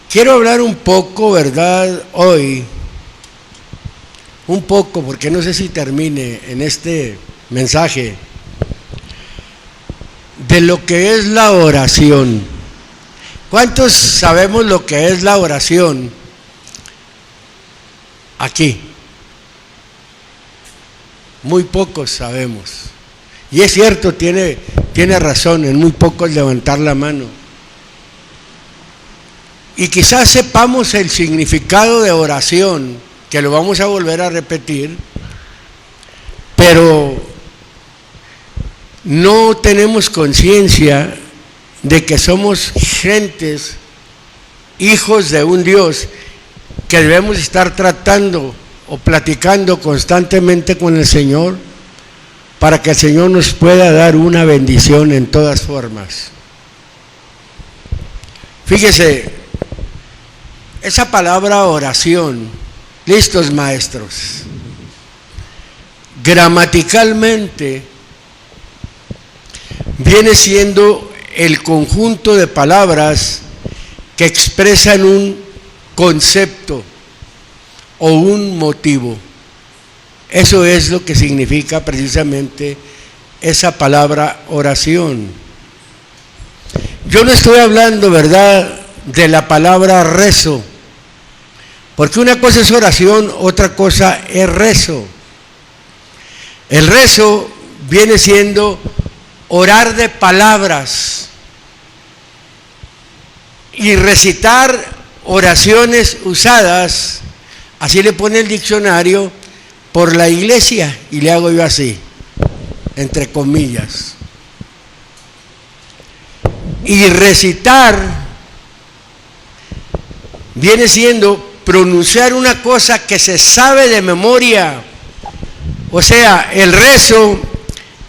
Quiero hablar un poco, ¿verdad? Hoy, un poco, porque no sé si termine en este mensaje, de lo que es la oración. ¿Cuántos sabemos lo que es la oración? Aquí. Muy pocos sabemos. Y es cierto, tiene razón, en muy pocos levantar la mano. Y quizás sepamos el significado de oración, que lo vamos a volver a repetir, pero no tenemos conciencia de que somos gentes, hijos de un Dios, que debemos estar tratando o platicando constantemente con el Señor, para que el Señor nos pueda dar una bendición en todas formas. Fíjese, esa palabra oración, listos maestros, gramaticalmente viene siendo el conjunto de palabras que expresan un concepto o un motivo. Eso es lo que significa precisamente esa palabra oración. Yo no estoy hablando, ¿verdad?, de la palabra rezo, porque una cosa es oración, otra cosa es rezo. El rezo viene siendo orar de palabras y recitar oraciones usadas, así le pone el diccionario, por la iglesia, y le hago yo así, entre comillas. Y recitar viene siendo pronunciar una cosa que se sabe de memoria. O sea, el rezo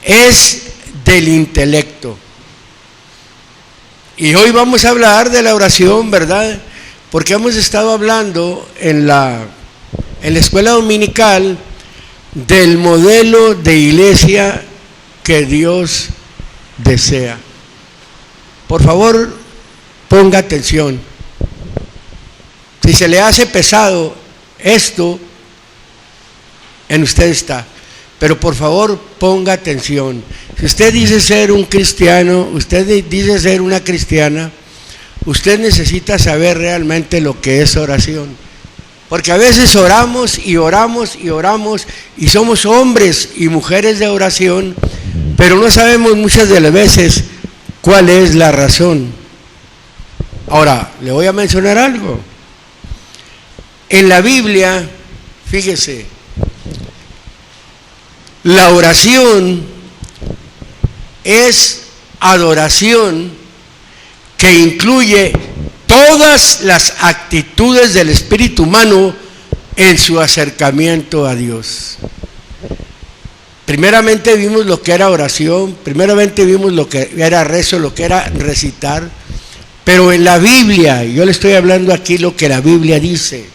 es del intelecto. Y hoy vamos a hablar de la oración, ¿verdad? Porque hemos estado hablando en la escuela dominical del modelo de iglesia que Dios desea. Por favor, ponga atención. Si se le hace pesado esto, en usted está. Pero por favor, ponga atención. Si usted dice ser un cristiano, usted dice ser una cristiana, usted necesita saber realmente lo que es oración. Porque a veces oramos y oramos y oramos y somos hombres y mujeres de oración, pero no sabemos muchas de las veces cuál es la razón. Ahora, le voy a mencionar algo. En la Biblia, fíjese, la oración es adoración que incluye todas las actitudes del espíritu humano en su acercamiento a Dios. Primeramente vimos lo que era oración, primeramente vimos lo que era rezo, lo que era recitar, pero en la Biblia, yo le estoy hablando aquí lo que la Biblia dice.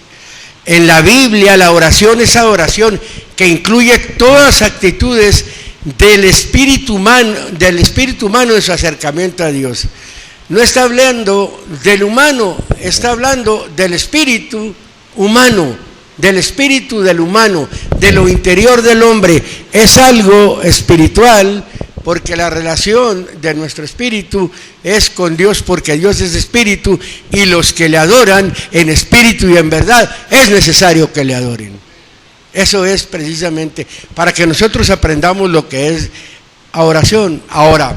En la Biblia la oración es adoración que incluye todas las actitudes del espíritu humano en su acercamiento a Dios. No está hablando del humano, está hablando del espíritu humano, del espíritu del humano, de lo interior del hombre. Es algo espiritual, porque la relación de nuestro espíritu es con Dios, porque Dios es espíritu, y los que le adoran en espíritu y en verdad es necesario que le adoren. Eso es precisamente para que nosotros aprendamos lo que es oración. Ahora,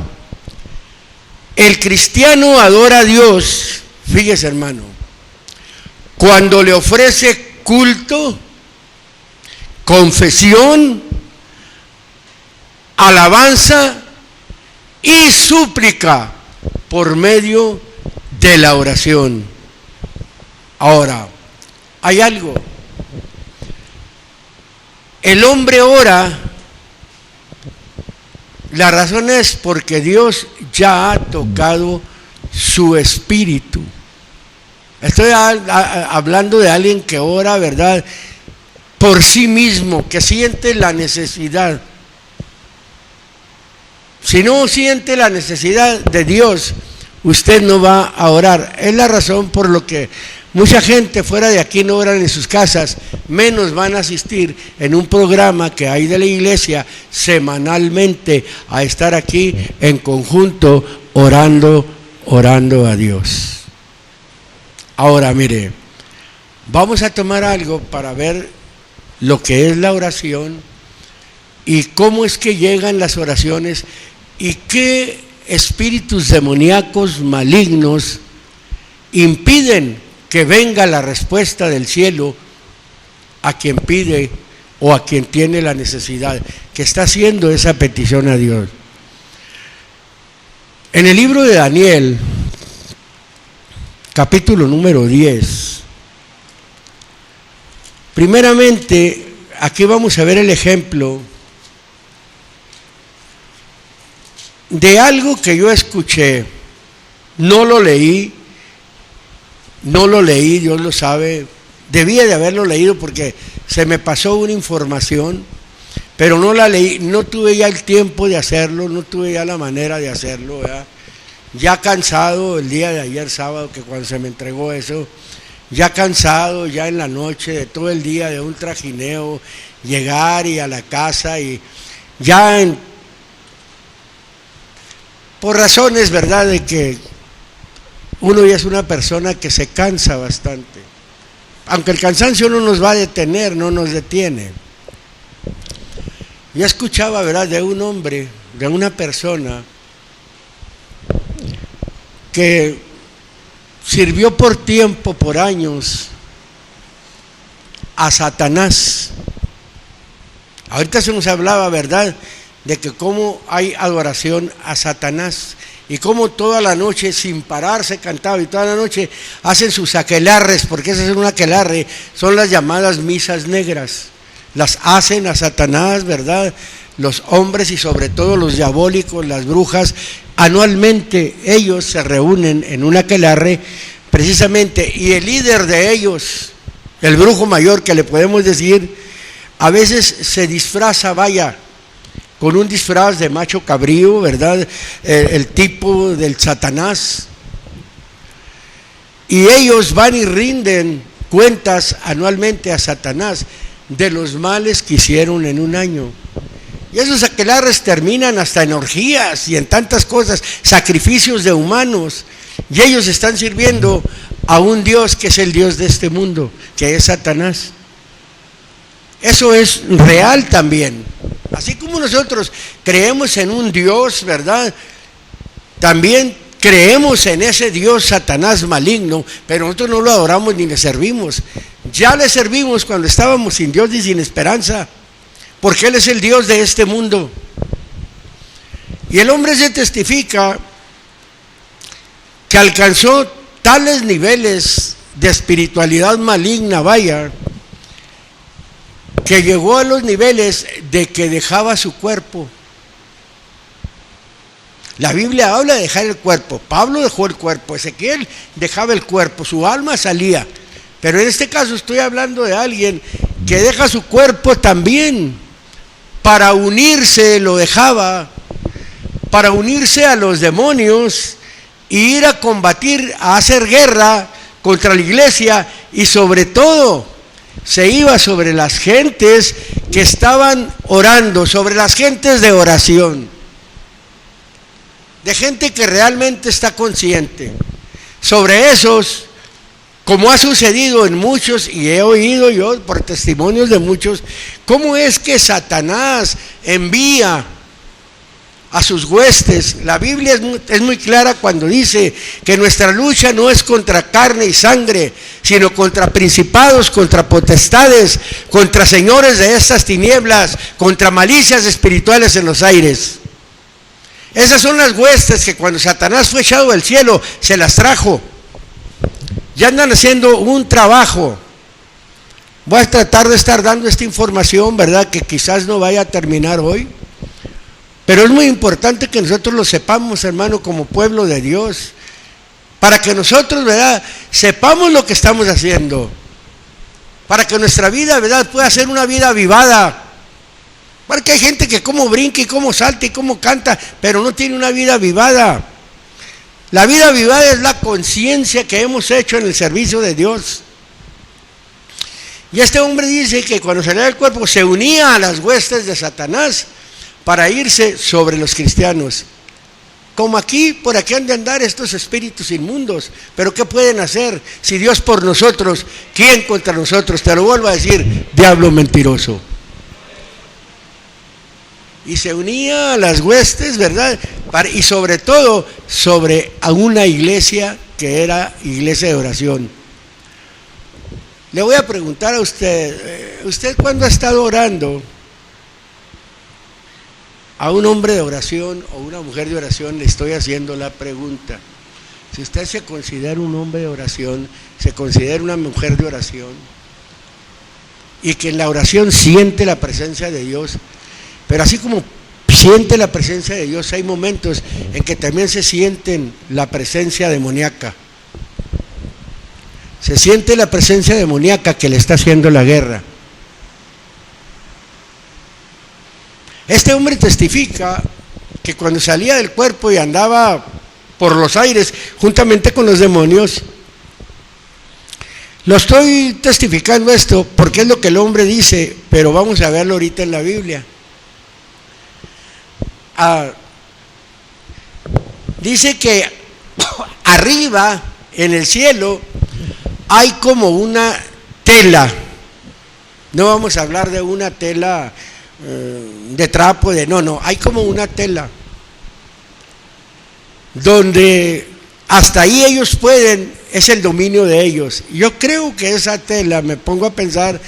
el cristiano adora a Dios, fíjese hermano, cuando le ofrece culto, confesión, alabanza y súplica por medio de la oración. Ahora, hay algo. El hombre ora, la razón es porque Dios ya ha tocado su espíritu. Estoy hablando de alguien que ora, ¿verdad?, por sí mismo, que siente la necesidad. Si no siente la necesidad de Dios, usted no va a orar. Es la razón por lo que mucha gente fuera de aquí no oran en sus casas, menos van a asistir en un programa que hay de la iglesia semanalmente a estar aquí en conjunto orando a Dios. Ahora mire, vamos a tomar algo para ver lo que es la oración y cómo es que llegan las oraciones y qué espíritus demoníacos malignos impiden que venga la respuesta del cielo a quien pide o a quien tiene la necesidad, que está haciendo esa petición a Dios. En el libro de Daniel, capítulo número 10, primeramente, aquí vamos a ver el ejemplo de algo que yo escuché, no lo leí, Dios lo sabe, debía de haberlo leído porque se me pasó una información, pero no la leí, no tuve ya el tiempo de hacerlo, no tuve ya la manera de hacerlo, ¿verdad? Ya cansado el día de ayer sábado, que cuando se me entregó eso, ya cansado, ya en la noche, de todo el día, de un trajineo, llegar y a la casa y ya por razones, ¿verdad?, de que uno ya es una persona que se cansa bastante. Aunque el cansancio no nos va a detener, no nos detiene. Yo escuchaba, ¿verdad?, de un hombre, de una persona que sirvió por tiempo, por años, a Satanás. Ahorita se nos hablaba, ¿verdad?, de que cómo hay adoración a Satanás y cómo toda la noche sin parar se cantaba y toda la noche hacen sus aquelarres, porque esa es una aquelarre, son las llamadas misas negras, las hacen a Satanás, ¿verdad?, los hombres y sobre todo los diabólicos, las brujas, anualmente ellos se reúnen en una aquelarre precisamente, y el líder de ellos, el brujo mayor que le podemos decir, a veces se disfraza, vaya, con un disfraz de macho cabrío, ¿verdad?, el tipo del Satanás, y ellos van y rinden cuentas anualmente a Satanás de los males que hicieron en un año. Y esos aquelarres terminan hasta en orgías y en tantas cosas, sacrificios de humanos, y ellos están sirviendo a un Dios que es el Dios de este mundo, que es Satanás. Eso es real también. Así como nosotros creemos en un Dios, ¿verdad?, también creemos en ese Dios Satanás maligno, pero nosotros no lo adoramos ni le servimos. Ya le servimos cuando estábamos sin Dios y sin esperanza, porque Él es el Dios de este mundo. Y el hombre se testifica que alcanzó tales niveles de espiritualidad maligna, vaya, que llegó a los niveles de que dejaba su cuerpo. La Biblia habla de dejar el cuerpo. Pablo dejó el cuerpo, Ezequiel dejaba el cuerpo, su alma salía. Pero en este caso estoy hablando de alguien que deja su cuerpo también para unirse, lo dejaba, para unirse a los demonios e ir a combatir, a hacer guerra contra la iglesia, y sobre todo se iba sobre las gentes que estaban orando, sobre las gentes de oración, de gente que realmente está consciente. Sobre esos, como ha sucedido en muchos, y he oído yo por testimonios de muchos, cómo es que Satanás envía a sus huestes. La Biblia es muy clara cuando dice que nuestra lucha no es contra carne y sangre, sino contra principados, contra potestades, contra señores de estas tinieblas, contra malicias espirituales en los aires. Esas son las huestes que cuando Satanás fue echado del cielo se las trajo. Ya andan haciendo un trabajo. Voy a tratar de estar dando esta información, ¿verdad?, que quizás no vaya a terminar hoy, pero es muy importante que nosotros lo sepamos, hermano, como pueblo de Dios, para que nosotros, ¿verdad?, sepamos lo que estamos haciendo, para que nuestra vida, ¿verdad?, pueda ser una vida avivada. Porque hay gente que como brinca y como salta y como canta, pero no tiene una vida avivada. La vida avivada es la conciencia que hemos hecho en el servicio de Dios. Y este hombre dice que cuando salía del cuerpo se unía a las huestes de Satanás para irse sobre los cristianos. Como aquí, por aquí han de andar estos espíritus inmundos. Pero ¿qué pueden hacer? Si Dios por nosotros, ¿quién contra nosotros? Te lo vuelvo a decir, diablo mentiroso. Y se unía a las huestes, ¿verdad? Y sobre todo, sobre a una iglesia que era iglesia de oración. Le voy a preguntar a usted, ¿usted cuándo ha estado orando a un hombre de oración o una mujer de oración? Le estoy haciendo la pregunta. Si usted se considera un hombre de oración, se considera una mujer de oración, y que en la oración siente la presencia de Dios, pero así como siente la presencia de Dios, hay momentos en que también se sienten la presencia demoníaca. Se siente la presencia demoníaca que le está haciendo la guerra. Este hombre testifica que cuando salía del cuerpo y andaba por los aires juntamente con los demonios, lo estoy testificando esto porque es lo que el hombre dice, pero vamos a verlo ahorita en la Biblia. Dice que arriba en el cielo hay como una tela. No vamos a hablar de una tela de trapo, no, hay como una tela donde hasta ahí ellos pueden, es el dominio de ellos. Yo creo que esa tela, me pongo a pensar,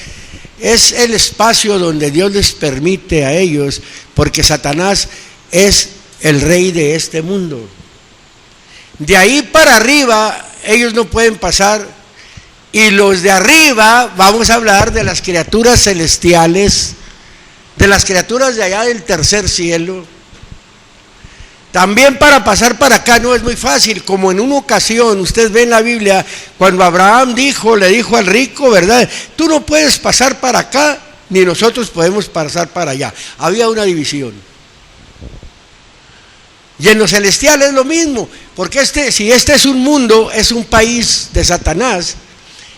es el espacio donde Dios les permite a ellos, porque Satanás es el rey de este mundo. De ahí para arriba ellos no pueden pasar. Y los de arriba, vamos a hablar de las criaturas celestiales, de las criaturas de allá del tercer cielo. También para pasar para acá no es muy fácil, como en una ocasión, usted ve en la Biblia, cuando Abraham le dijo al rico, ¿verdad? Tú no puedes pasar para acá, ni nosotros podemos pasar para allá. Había una división. Y en lo celestial es lo mismo, porque si este es un mundo, es un país de Satanás.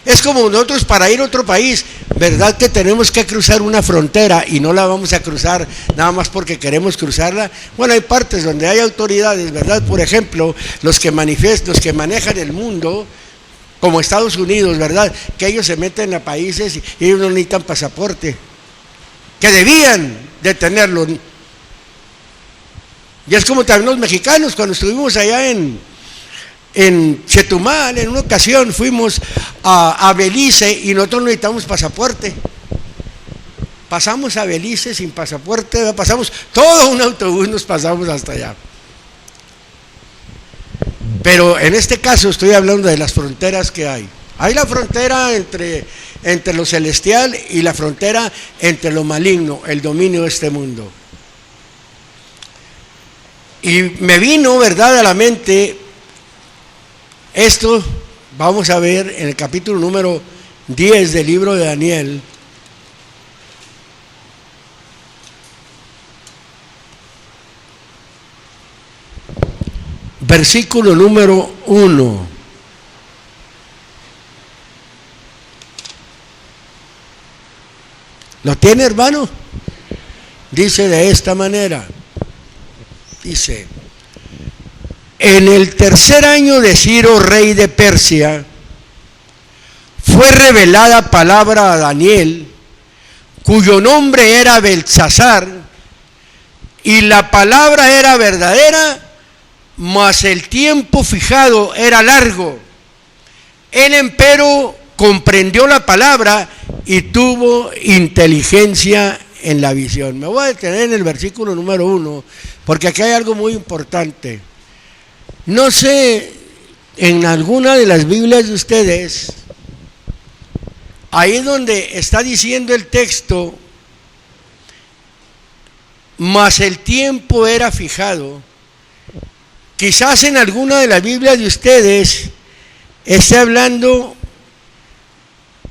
Es como nosotros para ir a otro país, ¿verdad que tenemos que cruzar una frontera y no la vamos a cruzar nada más porque queremos cruzarla? Bueno, hay partes donde hay autoridades, ¿verdad? Por ejemplo, los que manejan el mundo, como Estados Unidos, ¿verdad? Que ellos se meten a países y ellos no necesitan pasaporte, que debían de tenerlo. Y es como también los mexicanos, cuando estuvimos allá en Chetumal, en una ocasión fuimos a Belice y nosotros no necesitamos pasaporte. Pasamos a Belice sin pasaporte, pasamos todo un autobús, nos pasamos hasta allá. Pero en este caso estoy hablando de las fronteras que hay. Hay la frontera entre lo celestial y la frontera entre lo maligno, el dominio de este mundo. Y me vino, ¿verdad?, a la mente esto. Vamos a ver en el capítulo número 10 del libro de Daniel. Versículo número 1. ¿Lo tiene, hermano? Dice de esta manera. Dice: en el tercer año de Ciro, rey de Persia, fue revelada palabra a Daniel, cuyo nombre era Beltsasar, y la palabra era verdadera, mas el tiempo fijado era largo. Él empero comprendió la palabra y tuvo inteligencia en la visión. Me voy a detener en el versículo número 1, porque aquí hay algo muy importante. No sé, en alguna de las Biblias de ustedes, ahí donde está diciendo el texto, mas el tiempo era fijado, quizás en alguna de las Biblias de ustedes esté hablando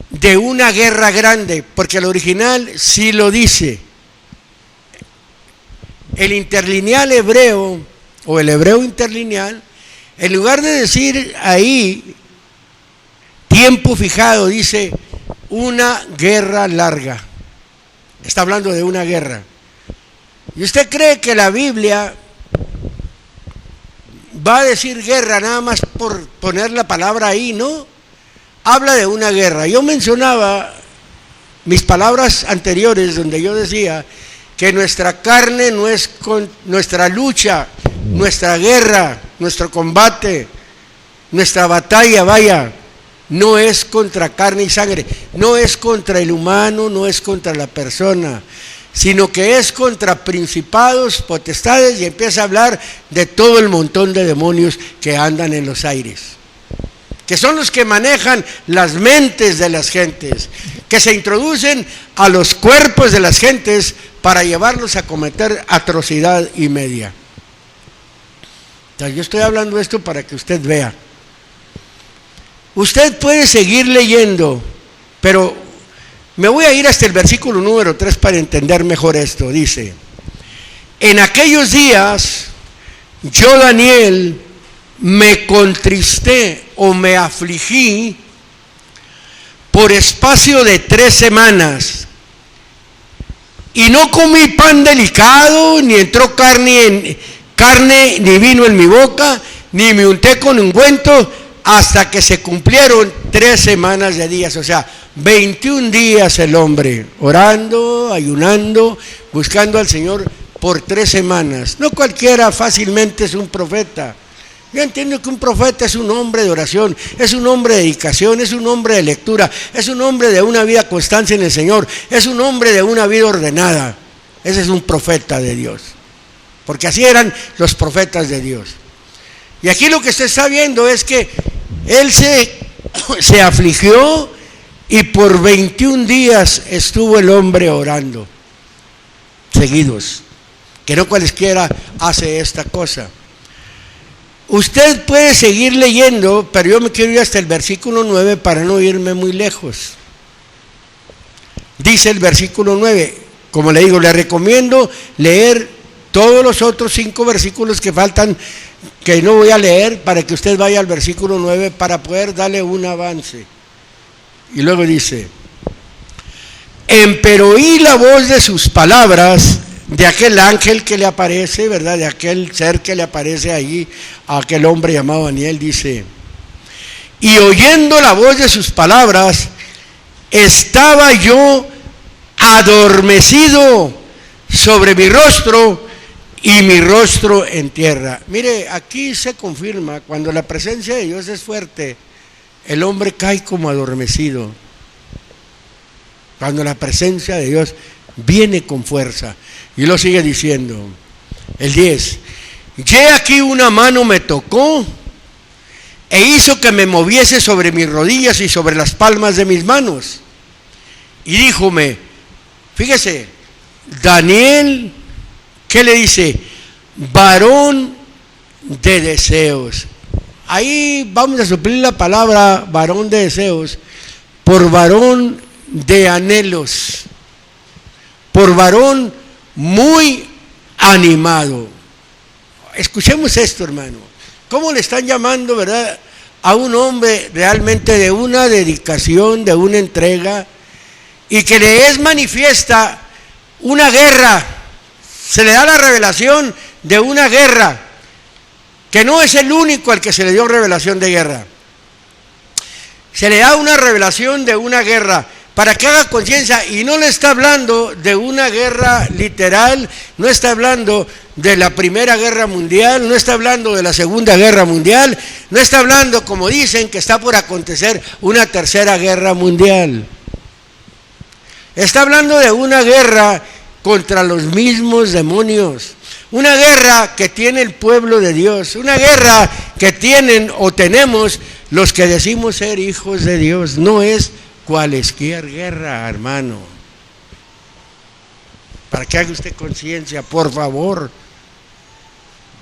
de una guerra grande, porque el original sí lo dice. el interlineal hebreo, o el hebreo interlineal, en lugar de decir ahí tiempo fijado, dice una guerra larga. Está hablando de una guerra. ¿Y usted cree que la Biblia va a decir guerra nada más por poner la palabra ahí? No, habla de una guerra. Yo mencionaba mis palabras anteriores donde yo decía que nuestra carne no es con nuestra lucha, nuestra guerra, nuestro combate, nuestra batalla, vaya, no es contra carne y sangre, no es contra el humano, no es contra la persona, sino que es contra principados, potestades, y empieza a hablar de todo el montón de demonios que andan en los aires, que son los que manejan las mentes de las gentes, que se introducen a los cuerpos de las gentes para llevarlos a cometer atrocidad y media. Entonces, yo estoy hablando esto para que usted vea. Usted puede seguir leyendo, pero me voy a ir hasta el versículo número 3 para entender mejor esto. Dice: en aquellos días yo, Daniel, me contristé o me afligí por espacio de 3 semanas, y no comí pan delicado, ni entró carne ni vino en mi boca, ni me unté con ungüento, hasta que se cumplieron 3 semanas de días. O sea, 21 días el hombre orando, ayunando, buscando al Señor por 3 semanas. No cualquiera fácilmente es un profeta. Yo entiendo que un profeta es un hombre de oración, es un hombre de dedicación, es un hombre de lectura, es un hombre de una vida constante en el Señor, es un hombre de una vida ordenada. Ese es un profeta de Dios, porque así eran los profetas de Dios. Y aquí lo que se está viendo es que él se afligió, y por 21 días estuvo el hombre orando seguidos, que no cualesquiera hace esta cosa. Usted puede seguir leyendo, pero yo me quiero ir hasta el versículo 9 para no irme muy lejos. Dice el versículo 9, como le digo, le recomiendo leer todos los otros 5 versículos que faltan, que no voy a leer, para que usted vaya al versículo 9 para poder darle un avance. Y luego dice: empero oí la voz de sus palabras, de aquel ángel que le aparece, ¿verdad? De aquel ser que le aparece allí a aquel hombre llamado Daniel. Dice: y oyendo la voz de sus palabras, estaba yo adormecido sobre mi rostro, y mi rostro en tierra. Mire, aquí se confirma, cuando la presencia de Dios es fuerte, el hombre cae como adormecido. Cuando la presencia de Dios viene con fuerza. Y lo sigue diciendo, el 10: y aquí una mano me tocó, e hizo que me moviese sobre mis rodillas y sobre las palmas de mis manos. Y díjome, fíjese, Daniel, ¿qué le dice? Varón de deseos. Ahí vamos a suplir la palabra varón de deseos por varón de anhelos, por varón muy animado. Escuchemos esto, hermano. ¿Cómo le están llamando, verdad, a un hombre realmente de una dedicación, de una entrega, y que le es manifiesta una guerra? Se le da la revelación de una guerra, que no es el único al que se le dio revelación de guerra. Se le da una revelación de una guerra para que haga conciencia, y no le está hablando de una guerra literal, no está hablando de la Primera Guerra Mundial, no está hablando de la Segunda Guerra Mundial, no está hablando, como dicen, que está por acontecer una Tercera Guerra Mundial. Está hablando de una guerra contra los mismos demonios, una guerra que tiene el pueblo de Dios, una guerra que tienen o tenemos los que decimos ser hijos de Dios. No es cualesquier guerra, hermano. Para que haga usted conciencia, por favor.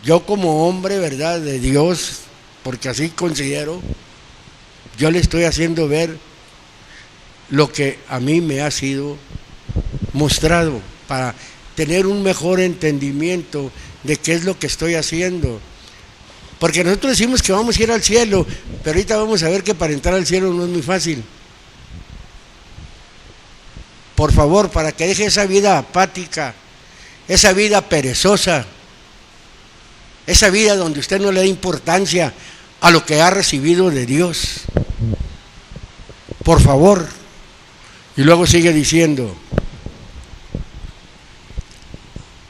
Yo como hombre, ¿verdad?, de Dios, porque así considero, yo le estoy haciendo ver lo que a mí me ha sido mostrado para tener un mejor entendimiento de qué es lo que estoy haciendo. Porque nosotros decimos que vamos a ir al cielo, pero ahorita vamos a ver que para entrar al cielo no es muy fácil. Por favor, para que deje esa vida apática, esa vida perezosa, esa vida donde usted no le da importancia a lo que ha recibido de Dios. Por favor. Y luego sigue diciendo,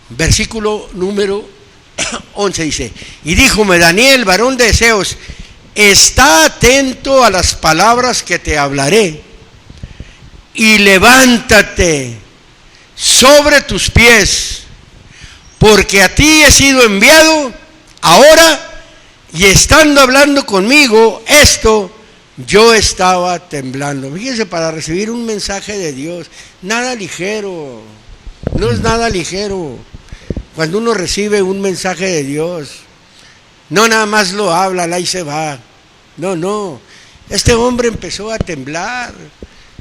versículo número 11 dice, y díjome Daniel, varón de deseos, está atento a las palabras que te hablaré, y levántate sobre tus pies, porque a ti he sido enviado ahora, y estando hablando conmigo esto, yo estaba temblando. Fíjense, para recibir un mensaje de Dios, nada ligero, no es nada ligero. Cuando uno recibe un mensaje de Dios, no nada más lo habla, ahí se va. No. Este hombre empezó a temblar.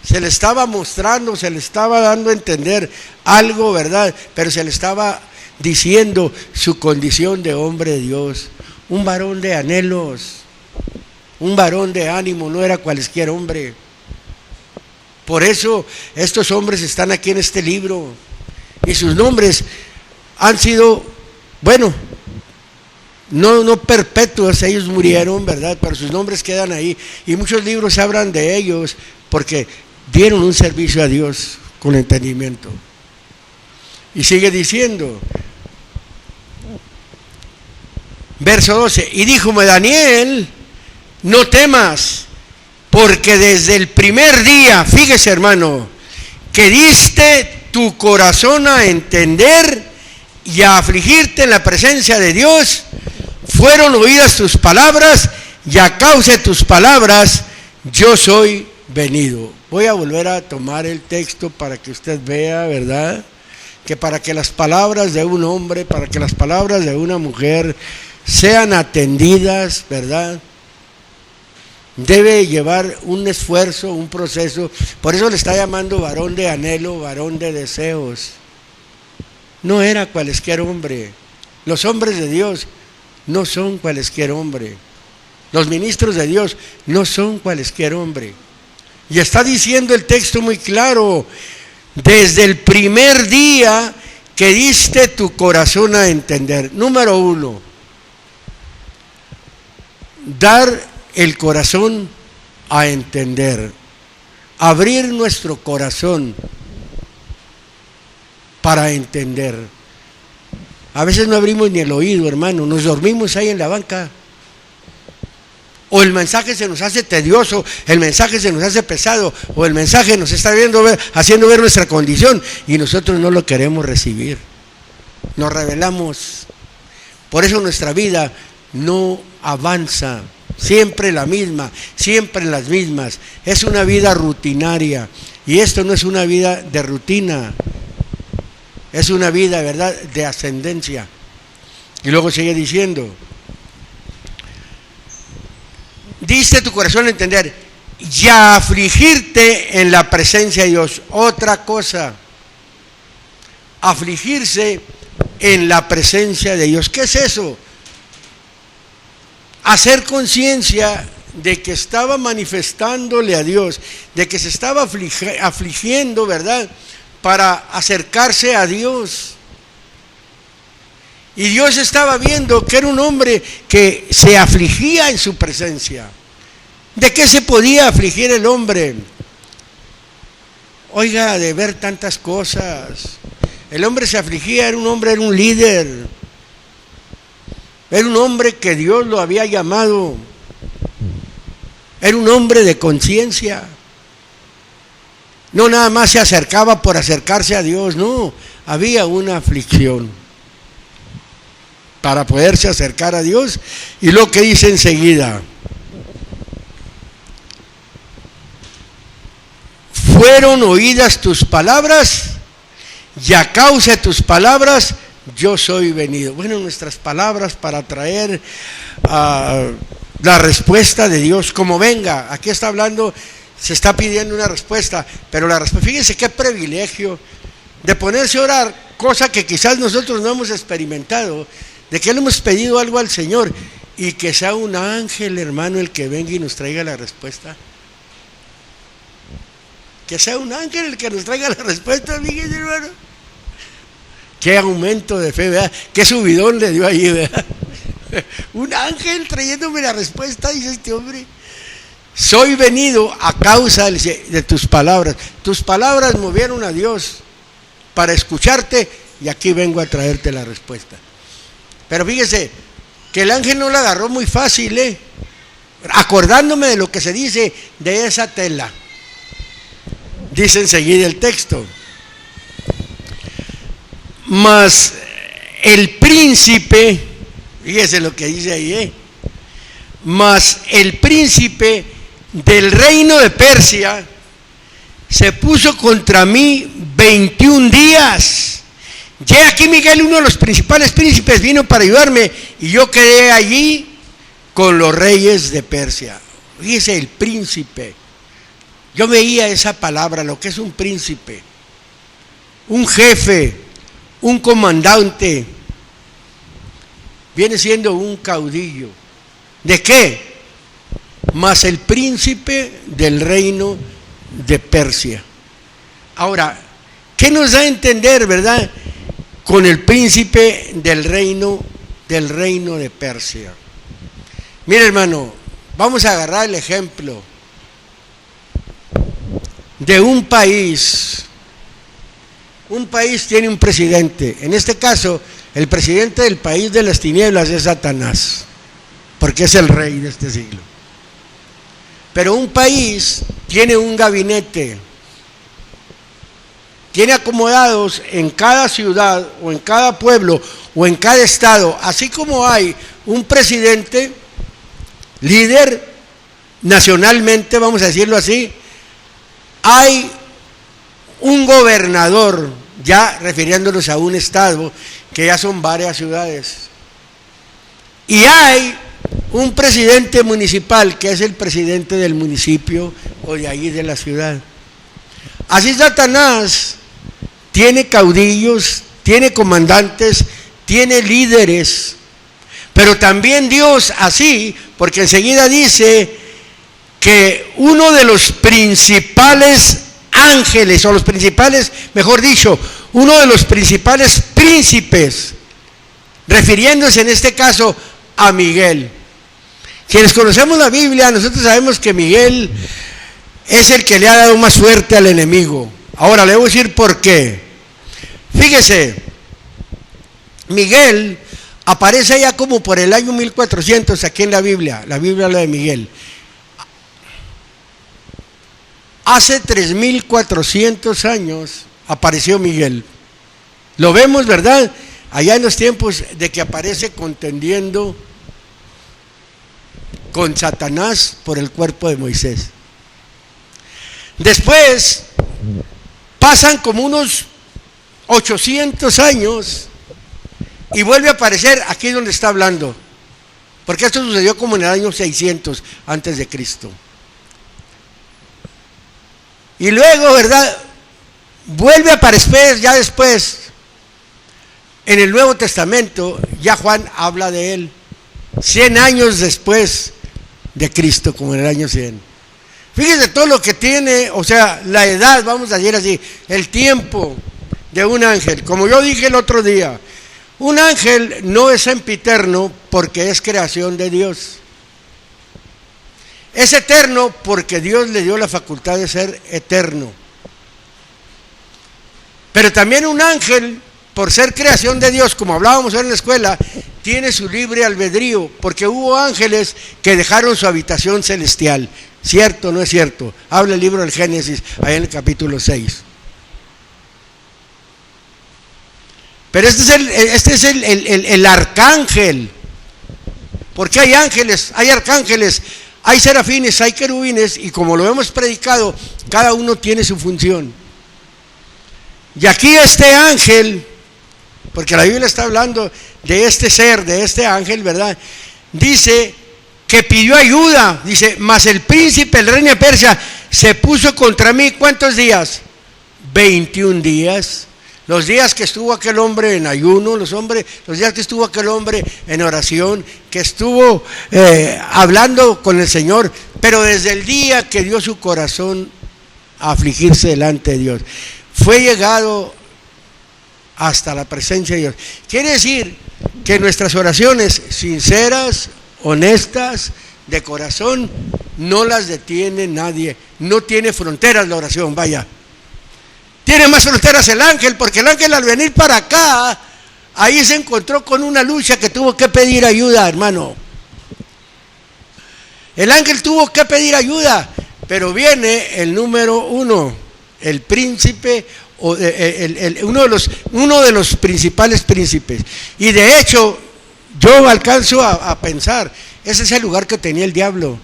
Se le estaba mostrando, se le estaba dando a entender algo, ¿verdad? Pero se le estaba diciendo su condición de hombre de Dios. Un varón de anhelos, un varón de ánimo, no era cualquier hombre. Por eso estos hombres están aquí en este libro. Y sus nombres han sido, bueno, no perpetuos, ellos murieron, ¿verdad? Pero sus nombres quedan ahí. Y muchos libros hablan de ellos porque dieron un servicio a Dios con entendimiento. Y sigue diciendo, verso 12, y díjome Daniel, no temas, porque desde el primer día, fíjese hermano, que diste tu corazón a entender y a afligirte en la presencia de Dios, fueron oídas tus palabras, y a causa de tus palabras yo soy venido. Voy a volver a tomar el texto para que usted vea, ¿verdad? Que para que las palabras de un hombre, para que las palabras de una mujer sean atendidas, ¿verdad? Debe llevar un esfuerzo, un proceso. Por eso le está llamando varón de anhelo, varón de deseos. No era cualquier hombre. Los hombres de Dios no son cualquier hombre. Los ministros de Dios no son cualquier hombre. Y está diciendo el texto muy claro, desde el primer día que diste tu corazón a entender. Número 1, dar el corazón a entender, abrir nuestro corazón para entender. A veces no abrimos ni el oído, hermano, nos dormimos ahí en la banca. O el mensaje se nos hace tedioso, el mensaje se nos hace pesado, o el mensaje nos está haciendo ver nuestra condición y nosotros no lo queremos recibir. Nos rebelamos. Por eso nuestra vida no avanza. Siempre la misma, siempre las mismas. Es una vida rutinaria. Y esto no es una vida de rutina. Es una vida, ¿verdad?, de ascendencia. Y luego sigue diciendo, diste tu corazón a entender y a afligirte en la presencia de Dios. Otra cosa, afligirse en la presencia de Dios. ¿Qué es eso? Hacer conciencia de que estaba manifestándole a Dios, de que se estaba afligiendo, ¿verdad?, para acercarse a Dios. Y Dios estaba viendo que era un hombre que se afligía en su presencia. ¿De qué se podía afligir el hombre? Oiga, de ver tantas cosas. El hombre se afligía, era un líder. Era un hombre que Dios lo había llamado. Era un hombre de conciencia. No nada más se acercaba por acercarse a Dios, no. Había una aflicción para poderse acercar a Dios. Y lo que dice enseguida, fueron oídas tus palabras y a causa de tus palabras yo soy venido. Bueno, nuestras palabras para traer la respuesta de Dios como venga. Aquí está hablando, se está pidiendo una respuesta, pero la respuesta, fíjense qué privilegio de ponerse a orar, cosa que quizás nosotros no hemos experimentado, de que le hemos pedido algo al Señor y que sea un ángel, hermano, el que venga y nos traiga la respuesta. Que sea un ángel el que nos traiga la respuesta, fíjense, hermano. Qué aumento de fe, ¿verdad? Qué subidón le dio ahí, ¿verdad? Un ángel trayéndome la respuesta, dice este hombre. Soy venido a causa de tus palabras. Tus palabras movieron a Dios para escucharte y aquí vengo a traerte la respuesta. Pero fíjese que el ángel no la agarró muy fácil, acordándome de lo que se dice de esa tela. Dice enseguida el texto: mas el príncipe, fíjese lo que dice ahí, mas el príncipe del reino de Persia se puso contra mí 21 días. Ya aquí Miguel, uno de los principales príncipes, vino para ayudarme y yo quedé allí con los reyes de Persia. Fíjese, el príncipe. Yo veía esa palabra, lo que es un príncipe, un jefe, un comandante, viene siendo un caudillo. ¿De qué? Más el príncipe del reino de Persia. Ahora, ¿qué nos da a entender, verdad? Con el príncipe del reino de Persia. Mira, hermano, vamos a agarrar el ejemplo de un país. Un país tiene un presidente. En este caso, el presidente del país de las tinieblas es Satanás, porque es el rey de este siglo. Pero un país tiene un gabinete, tiene acomodados en cada ciudad o en cada pueblo o en cada estado, así como hay un presidente, líder nacionalmente, vamos a decirlo así, hay un gobernador, ya refiriéndonos a un estado, que ya son varias ciudades, y hay un presidente municipal, que es el presidente del municipio o de ahí de la ciudad. Así Satanás tiene caudillos, tiene comandantes, tiene líderes, pero también Dios así, porque enseguida dice que uno de los principales ángeles, o los principales, mejor dicho, uno de los principales príncipes, refiriéndose en este caso a Miguel. Quienes conocemos la Biblia, nosotros sabemos que Miguel es el que le ha dado más suerte al enemigo. Ahora le voy a decir por qué. Fíjese, Miguel aparece ya como por el año 1400 aquí en la Biblia habla de Miguel. Hace 3400 años apareció Miguel. Lo vemos, ¿verdad? Allá en los tiempos de que aparece contendiendo con Satanás por el cuerpo de Moisés. Después pasan como unos 800 años y vuelve a aparecer aquí donde está hablando, porque esto sucedió como en el año 600 antes de Cristo. Y luego, ¿verdad? Vuelve a aparecer ya después en el Nuevo Testamento, ya Juan habla de él 100 años después de Cristo, como en el año 100. Fíjese todo lo que tiene, o sea, la edad, vamos a decir así, el tiempo de un ángel. Como yo dije el otro día, un ángel no es sempiterno porque es creación de Dios. Es eterno porque Dios le dio la facultad de ser eterno. Pero también un ángel, por ser creación de Dios, como hablábamos en la escuela, tiene su libre albedrío, porque hubo ángeles que dejaron su habitación celestial. ¿Cierto o no es cierto? Habla el libro del Génesis, ahí en el capítulo 6. Pero este es el arcángel, porque hay ángeles, hay arcángeles, hay serafines, hay querubines, y como lo hemos predicado, cada uno tiene su función. Y aquí este ángel, porque la Biblia está hablando de este ser, de este ángel, ¿verdad? Dice que pidió ayuda, dice, mas el príncipe, el rey de Persia, se puso contra mí, ¿cuántos días? 21 días. Los días que estuvo aquel hombre en ayuno, los días que estuvo aquel hombre en oración, que estuvo hablando con el Señor, pero desde el día que dio su corazón a afligirse delante de Dios, fue llegado hasta la presencia de Dios. Quiere decir que nuestras oraciones sinceras, honestas, de corazón, no las detiene nadie. No tiene fronteras la oración, vaya. Tiene más fronteras el ángel, porque el ángel al venir para acá, ahí se encontró con una lucha que tuvo que pedir ayuda, hermano. El ángel tuvo que pedir ayuda, pero viene el número uno, el príncipe, uno de los principales príncipes. Y de hecho, yo alcanzo a pensar, ese es el lugar que tenía el diablo.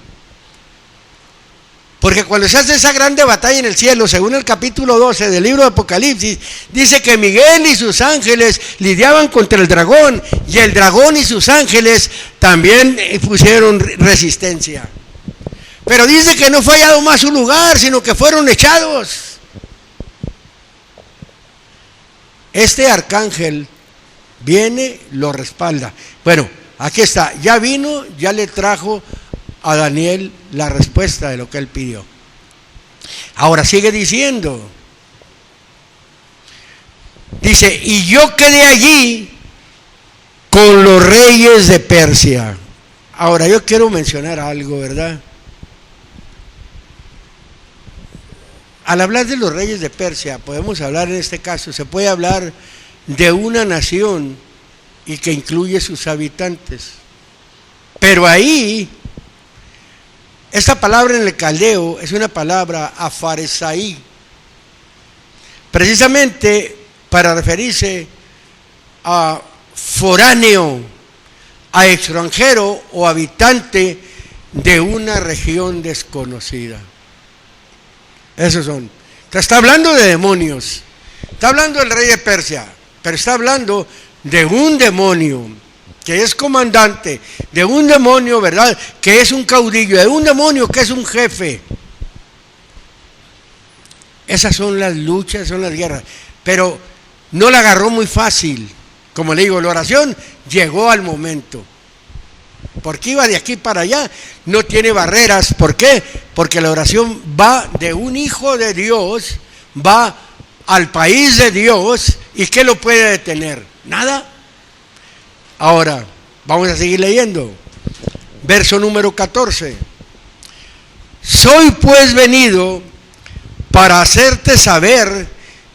Porque cuando se hace esa grande batalla en el cielo, según el capítulo 12 del libro de Apocalipsis, dice que Miguel y sus ángeles lidiaban contra el dragón, y el dragón y sus ángeles también pusieron resistencia. Pero dice que no fue hallado más su lugar, sino que fueron echados. Este arcángel viene, lo respalda. Bueno, aquí está, ya vino, ya le trajo a Daniel la respuesta de lo que él pidió. Ahora sigue diciendo, dice, y yo quedé allí con los reyes de Persia. Ahora yo quiero mencionar algo, ¿verdad? Al hablar de los reyes de Persia, podemos hablar en este caso, se puede hablar de una nación y que incluye sus habitantes. Pero ahí, esta palabra en el caldeo es una palabra afaresaí, precisamente para referirse a foráneo, a extranjero o habitante de una región desconocida. Esos son. Está hablando de demonios, está hablando del rey de Persia, pero está hablando de un demonio que es comandante, de un demonio, ¿verdad?, que es un caudillo, de un demonio que es un jefe. Esas son las luchas, son las guerras, pero no la agarró muy fácil. Como le digo, la oración llegó al momento, porque iba de aquí para allá, no tiene barreras. ¿Por qué? Porque la oración va de un hijo de Dios, va al país de Dios, ¿y qué lo puede detener? Nada. Ahora, vamos a seguir leyendo. Verso número 14. Soy pues venido para hacerte saber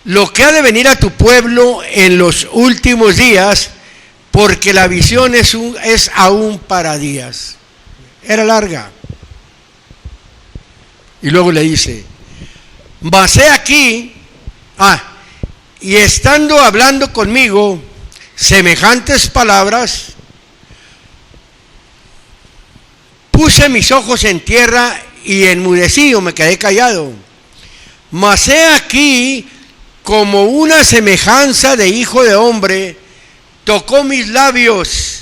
lo que ha de venir a tu pueblo en los últimos días, porque la visión es aún para días. Era larga. Y luego le dice, mas he aquí, y estando hablando conmigo semejantes palabras, puse mis ojos en tierra y enmudecí, o me quedé callado. Mas he aquí, como una semejanza de hijo de hombre, tocó mis labios.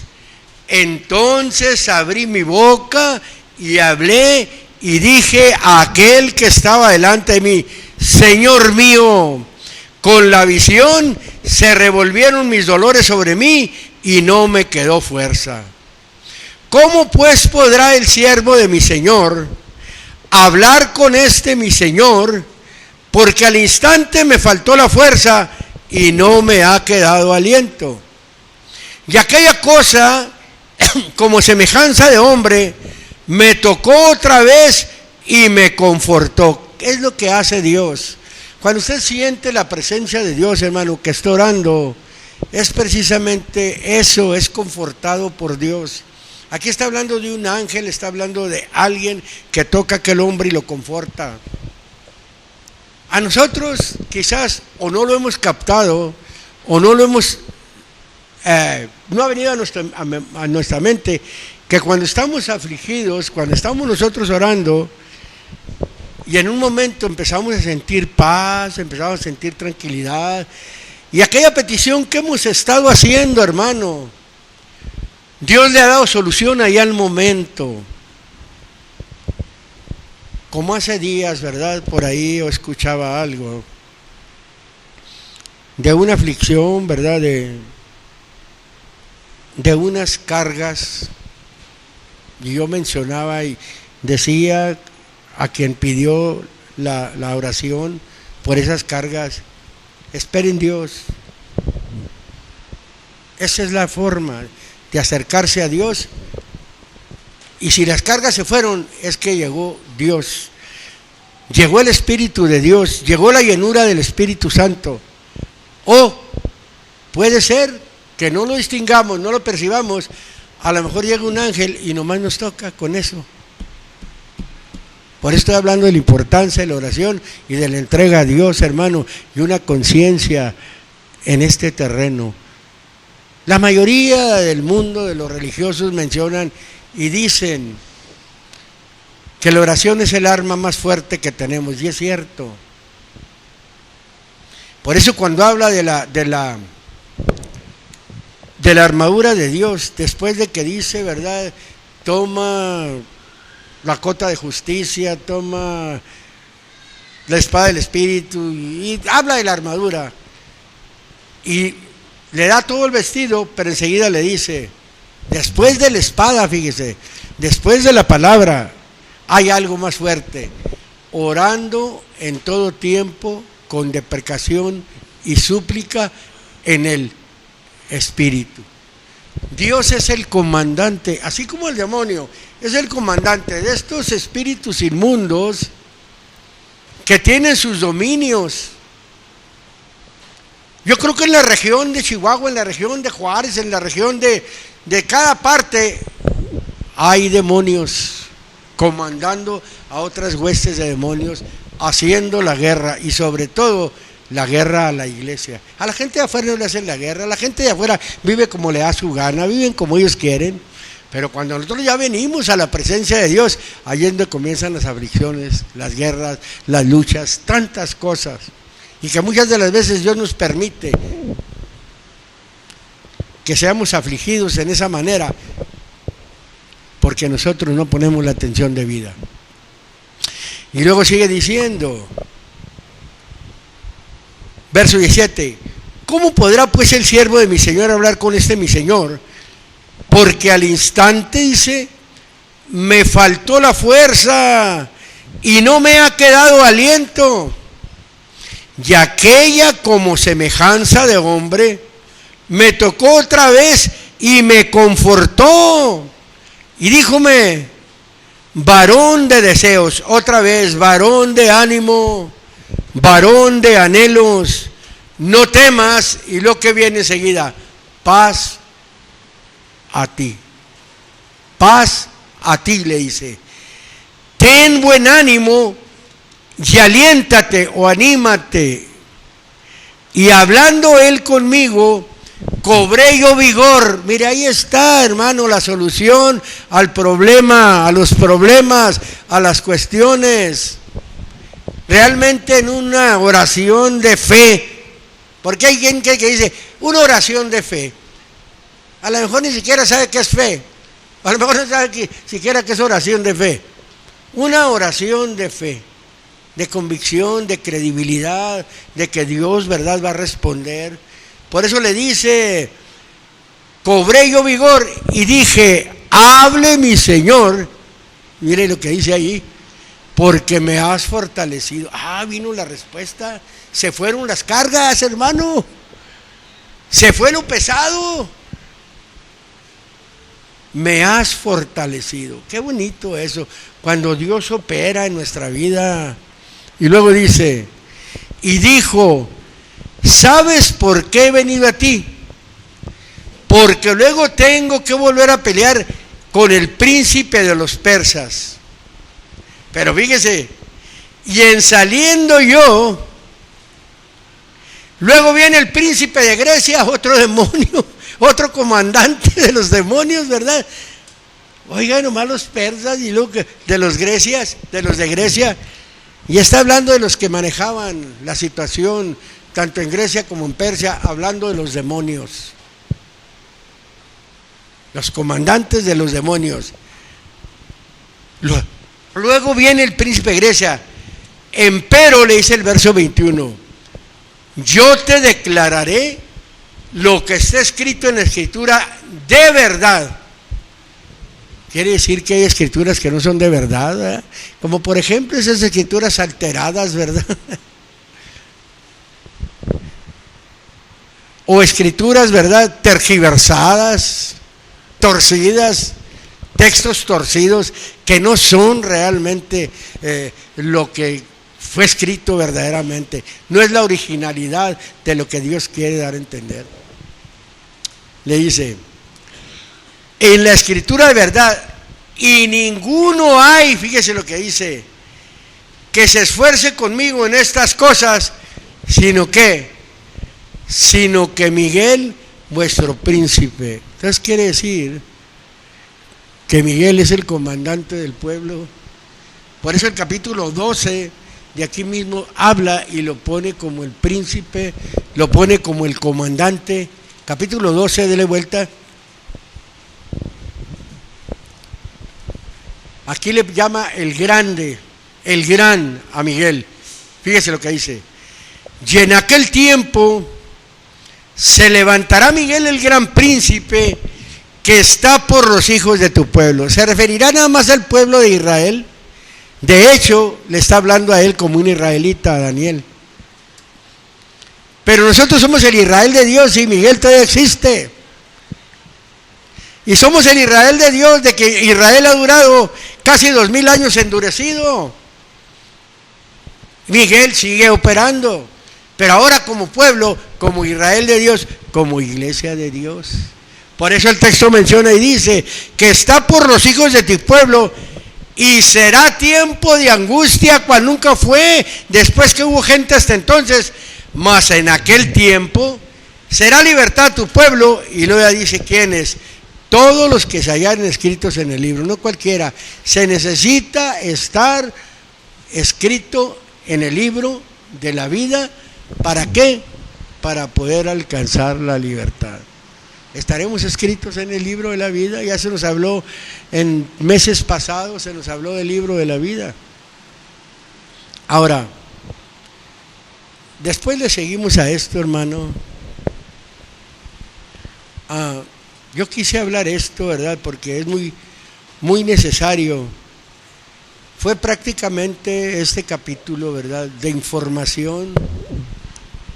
Entonces abrí mi boca y hablé y dije a aquel que estaba delante de mí, Señor mío, con la visión se revolvieron mis dolores sobre mí y no me quedó fuerza. ¿Cómo pues podrá el siervo de mi Señor hablar con mi Señor? Porque al instante me faltó la fuerza y no me ha quedado aliento. Y aquella cosa, como semejanza de hombre, me tocó otra vez y me confortó. ¿Qué es lo que hace Dios? Cuando usted siente la presencia de Dios, hermano, que está orando, es precisamente eso, es confortado por Dios. Aquí está hablando de un ángel, está hablando de alguien que toca a aquel hombre y lo conforta. A nosotros quizás o no lo hemos captado o no lo hemos, no ha venido a nuestra mente que cuando estamos afligidos, cuando estamos nosotros orando y en un momento empezamos a sentir paz, empezamos a sentir tranquilidad, y aquella petición que hemos estado haciendo, hermano, Dios le ha dado solución ahí al momento. Como hace días, ¿verdad? Por ahí yo escuchaba algo. de una aflicción, ¿verdad? De unas cargas. Y yo mencionaba y decía a quien pidió la oración por esas cargas, esperen Dios. Esa es la forma de acercarse a Dios. Y si las cargas se fueron, es que llegó Dios. Llegó el Espíritu de Dios, llegó la llenura del Espíritu Santo. O puede ser que no lo distingamos, no lo percibamos. A lo mejor llega un ángel y nomás nos toca con eso. Por eso estoy hablando de la importancia de la oración y de la entrega a Dios, hermano, y una conciencia en este terreno. La mayoría del mundo de los religiosos mencionan y dicen que la oración es el arma más fuerte que tenemos, y es cierto. Por eso cuando habla de la armadura de Dios, después de que dice, ¿verdad? Toma la cota de justicia, toma la espada del Espíritu, y habla de la armadura. Y le da todo el vestido, pero enseguida le dice, después de la espada, fíjese, después de la palabra, hay algo más fuerte: orando en todo tiempo, con deprecación y súplica en el Espíritu. Dios es el comandante, así como el demonio es el comandante de estos espíritus inmundos que tienen sus dominios. Yo creo que en la región de Chihuahua, en la región de Juárez, en la región de cada parte, hay demonios comandando a otras huestes de demonios, haciendo la guerra, y sobre todo la guerra a la iglesia. A la gente de afuera no le hacen la guerra, la gente de afuera vive como le da su gana, viven como ellos quieren, pero cuando nosotros ya venimos a la presencia de Dios, ahí es donde comienzan las aflicciones, las guerras, las luchas, tantas cosas, y que muchas de las veces Dios nos permite que seamos afligidos en esa manera, porque nosotros no ponemos la atención debida. Y luego sigue diciendo, verso 17, ¿cómo podrá pues el siervo de mi Señor hablar con mi Señor? Porque al instante, dice, me faltó la fuerza y no me ha quedado aliento. Y aquella como semejanza de hombre me tocó otra vez y me confortó. Y díjome, varón de deseos, otra vez, varón de ánimo, varón de anhelos, no temas. Y lo que viene enseguida, paz a ti. Paz a ti, le dice. Ten buen ánimo y aliéntate o anímate. Y hablando él conmigo, cobré yo vigor. Mire, ahí está, hermano, la solución al problema, a los problemas, a las cuestiones. Realmente en una oración de fe, porque hay gente que dice, una oración de fe. A lo mejor ni siquiera sabe qué es fe. A lo mejor no sabe siquiera qué es oración de fe. Una oración de fe, de convicción, de credibilidad, de que Dios, ¿verdad?, va a responder. Por eso le dice, cobré yo vigor y dije, hable mi Señor. Mire lo que dice ahí, porque me has fortalecido. Vino la respuesta. Se fueron las cargas, hermano. Se fue lo pesado. Me has fortalecido. Qué bonito eso, cuando Dios opera en nuestra vida. Y luego dice, y dijo, ¿sabes por qué he venido a ti? Porque luego tengo que volver a pelear con el príncipe de los persas. Pero fíjese, y en saliendo yo, luego viene el príncipe de Grecia, otro demonio, otro comandante de los demonios, ¿verdad? Oiga, nomás los persas y luego de los de Grecia, y está hablando de los que manejaban la situación, tanto en Grecia como en Persia, hablando de los demonios, los comandantes de los demonios. Luego viene el príncipe de Grecia, empero, le dice el verso 21, yo te declararé lo que está escrito en la Escritura de verdad. Quiere decir que hay escrituras que no son de verdad, ¿verdad? Como por ejemplo esas escrituras alteradas, ¿verdad? O escrituras, ¿verdad?, tergiversadas, torcidas, textos torcidos que no son realmente lo que fue escrito verdaderamente. No es la originalidad de lo que Dios quiere dar a entender. Le dice, en la escritura de verdad, y ninguno hay, fíjese lo que dice, que se esfuerce conmigo en estas cosas, sino que Miguel, vuestro príncipe. Entonces quiere decir que Miguel es el comandante del pueblo. Por eso el capítulo 12 de aquí mismo habla y lo pone como el príncipe, lo pone como el comandante. Capítulo 12, dele vuelta. Aquí le llama el grande, el gran a Miguel. Fíjese lo que dice. Y en aquel tiempo se levantará Miguel el gran príncipe que está por los hijos de tu pueblo. Se referirá nada más al pueblo de Israel. De hecho, le está hablando a él como un israelita, a Daniel. Pero nosotros somos el Israel de Dios y Miguel todavía existe. Y somos el Israel de Dios, de que Israel ha durado casi 2000 años endurecido. Miguel sigue operando, pero ahora como pueblo, como Israel de Dios, como iglesia de Dios. Por eso el texto menciona y dice que está por los hijos de tu pueblo y será tiempo de angustia cual nunca fue después que hubo gente hasta entonces, mas en aquel tiempo será libertad tu pueblo. Y luego ya dice quiénes: todos los que se hallan escritos en el libro, no cualquiera. Se necesita estar escrito en el libro de la vida. ¿Para qué? Para poder alcanzar la libertad. Estaremos escritos en el libro de la vida. Ya se nos habló en meses pasados, se nos habló del libro de la vida. Ahora, después le seguimos a esto, hermano. Yo quise hablar esto, ¿verdad?, porque es muy necesario. Fue prácticamente este capítulo, ¿verdad?, de información,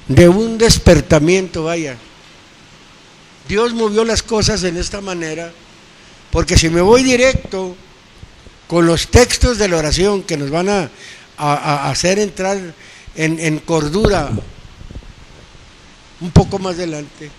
de un despertamiento, vaya. Dios movió las cosas en esta manera, porque si me voy directo con los textos de la oración que nos van a hacer entrar en cordura un poco más adelante,